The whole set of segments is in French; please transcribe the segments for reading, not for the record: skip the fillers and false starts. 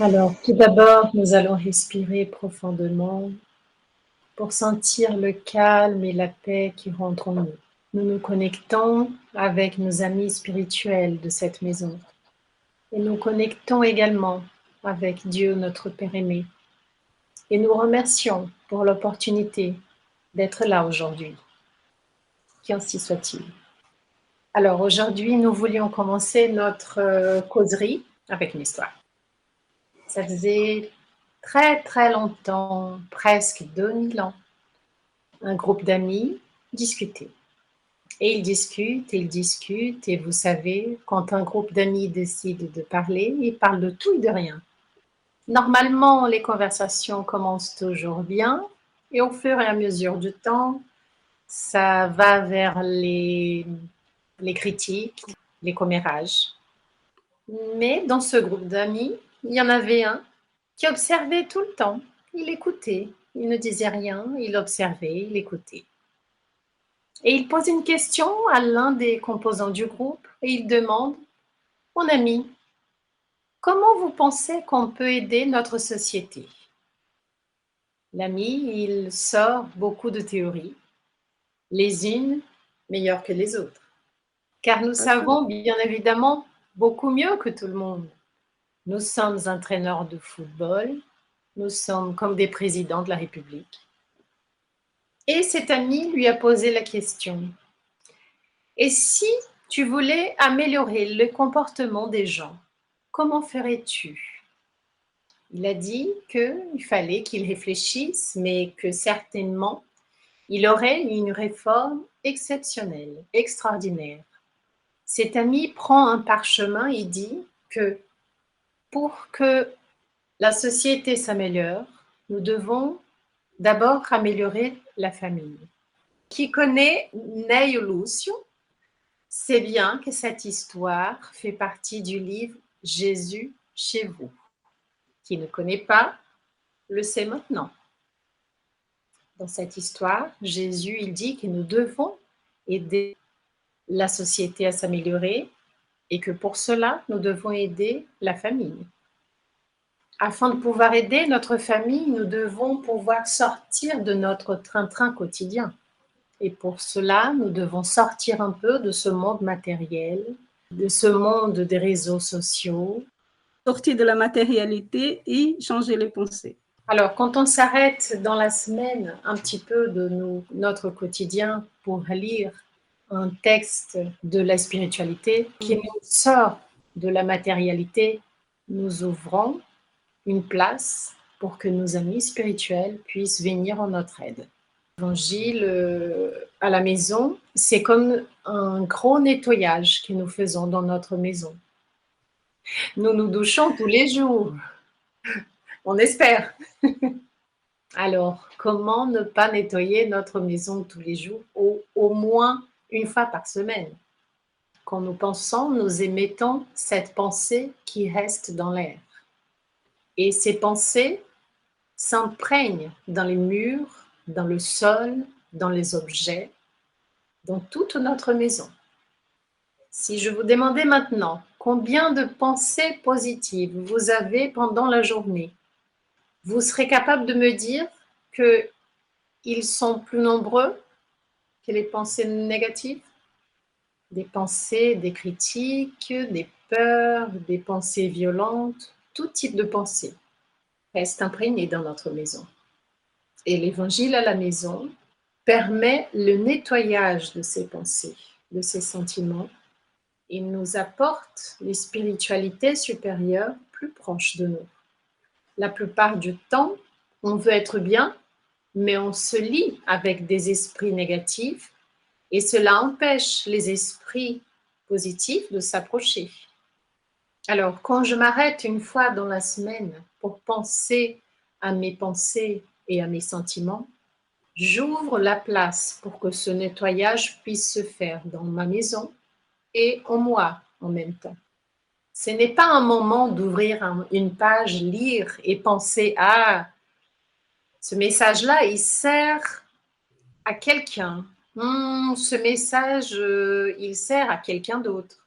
Alors, tout d'abord, nous allons respirer profondément pour sentir le calme et la paix qui rentrent en nous. Nous nous connectons avec nos amis spirituels de cette maison et nous connectons également avec Dieu, notre Père aimé. Et nous remercions pour l'opportunité d'être là aujourd'hui. Qu'ainsi soit-il. Alors, aujourd'hui, nous voulions commencer notre causerie avec une histoire. Ça faisait très longtemps, presque 2000 ans, un groupe d'amis discutait. Et ils discutent, et vous savez, quand un groupe d'amis décide de parler, ils parlent de tout et de rien. Normalement, les conversations commencent toujours bien, et au fur et à mesure du temps, ça va vers les critiques, les commérages. Mais dans ce groupe d'amis, il y en avait un qui observait tout le temps. Il écoutait, il ne disait rien, il observait, il écoutait. Et il pose une question à l'un des composants du groupe et il demande: Mon ami, comment vous pensez qu'on peut aider notre société? L'ami, il sort beaucoup de théories, les unes meilleures que les autres. Car nous savons bien évidemment beaucoup mieux que tout le monde. Nous sommes entraîneurs de football, nous sommes comme des présidents de la République. Et cet ami lui a posé la question: et si tu voulais améliorer le comportement des gens, comment ferais-tu? Il a dit qu'il fallait qu'il réfléchisse, mais que certainement, il aurait une réforme exceptionnelle, extraordinaire. Cet ami prend un parchemin et dit que pour que la société s'améliore, nous devons d'abord améliorer la famille. Qui connaît Neio Lúcio sait bien que cette histoire fait partie du livre Jésus chez vous. Qui ne connaît pas, le sait maintenant. Dans cette histoire, Jésus, il dit que nous devons aider la société à s'améliorer et que pour cela, nous devons aider la famille. Afin de pouvoir aider notre famille, nous devons pouvoir sortir de notre train-train quotidien. Et pour cela, nous devons sortir un peu de ce monde matériel, de ce monde des réseaux sociaux. Sortir de la matérialité et changer les pensées. Alors, quand on s'arrête dans la semaine un petit peu de notre quotidien pour lire un texte de la spiritualité qui nous sort de la matérialité, nous ouvrons une place pour que nos amis spirituels puissent venir en notre aide. L'évangile à la maison, c'est comme un gros nettoyage que nous faisons dans notre maison. Nous nous douchons tous les jours. On espère. Alors, comment ne pas nettoyer notre maison tous les jours, au moins une fois par semaine? Quand nous pensons, nous émettons cette pensée qui reste dans l'air. Et ces pensées s'imprègnent dans les murs, dans le sol, dans les objets, dans toute notre maison. Si je vous demandais maintenant combien de pensées positives vous avez pendant la journée, vous serez capable de me dire qu'ils sont plus nombreux que les pensées négatives? Des pensées, des critiques, des peurs, des pensées violentes, tout type de pensées restent imprégnées dans notre maison. Et l'évangile à la maison permet le nettoyage de ces pensées, de ces sentiments. Il nous apporte les spiritualités supérieures plus proches de nous. La plupart du temps, on veut être bien, mais on se lie avec des esprits négatifs et cela empêche les esprits positifs de s'approcher. Alors, quand je m'arrête une fois dans la semaine pour penser à mes pensées et à mes sentiments, j'ouvre la place pour que ce nettoyage puisse se faire dans ma maison et en moi en même temps. Ce n'est pas un moment d'ouvrir une page, lire et penser: ah, ce message-là, il sert à quelqu'un. Ce message, il sert à quelqu'un d'autre.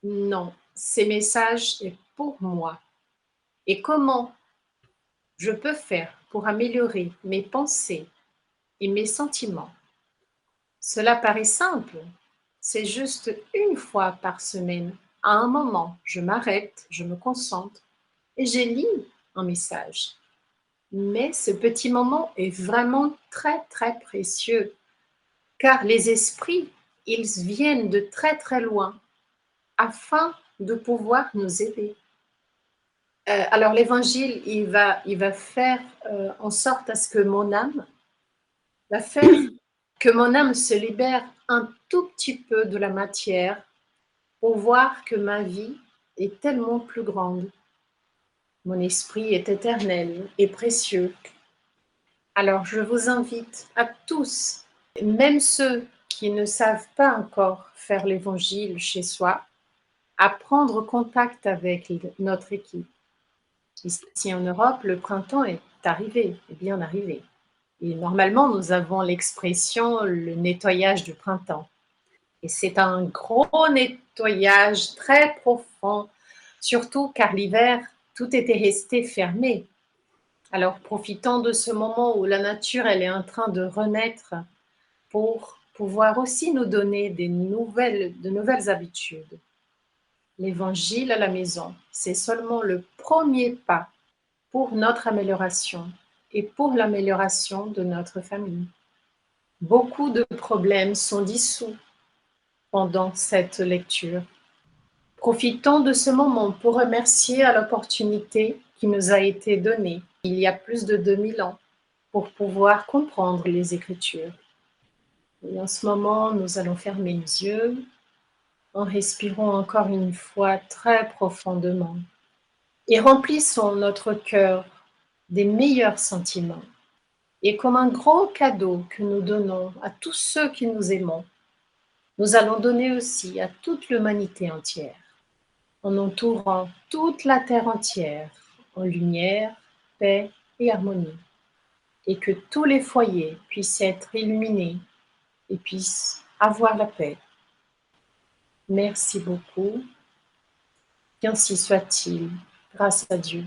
Non, ces messages est pour moi. et comment je peux faire pour améliorer mes pensées et mes sentiments. Cela paraît simple, c'est juste une fois par semaine. À un moment, je m'arrête, je me concentre et je lis un message. Mais ce petit moment est vraiment très, très précieux, car les esprits, ils viennent de très, très loin afin de pouvoir nous aider. Alors l'évangile, il va faire en sorte à ce que mon âme, va faire que mon âme se libère un tout petit peu de la matière pour voir que ma vie est tellement plus grande. Mon esprit est éternel et précieux. Alors je vous invite à tous, même ceux qui ne savent pas encore faire l'évangile chez soi, à prendre contact avec notre équipe. Ici en Europe, le printemps est arrivé, est bien arrivé. Et normalement, nous avons l'expression le nettoyage du printemps. Et c'est un gros nettoyage très profond, surtout car l'hiver, tout était resté fermé. Alors profitons de ce moment où la nature, elle est en train de renaître pour pouvoir aussi nous donner de nouvelles habitudes. L'évangile à la maison, c'est seulement le premier pas pour notre amélioration et pour l'amélioration de notre famille. Beaucoup de problèmes sont dissous pendant cette lecture. Profitons de ce moment pour remercier à l'opportunité qui nous a été donnée il y a plus de 2000 ans pour pouvoir comprendre les Écritures. Et en ce moment, nous allons fermer les yeux en respirant encore une fois très profondément et remplissons notre cœur des meilleurs sentiments. Et comme un gros cadeau que nous donnons à tous ceux qui nous aimons, nous allons donner aussi à toute l'humanité entière, en entourant toute la terre entière en lumière, paix et harmonie, et que tous les foyers puissent être illuminés et puissent avoir la paix. Merci beaucoup, qu'ainsi soit-il, grâce à Dieu.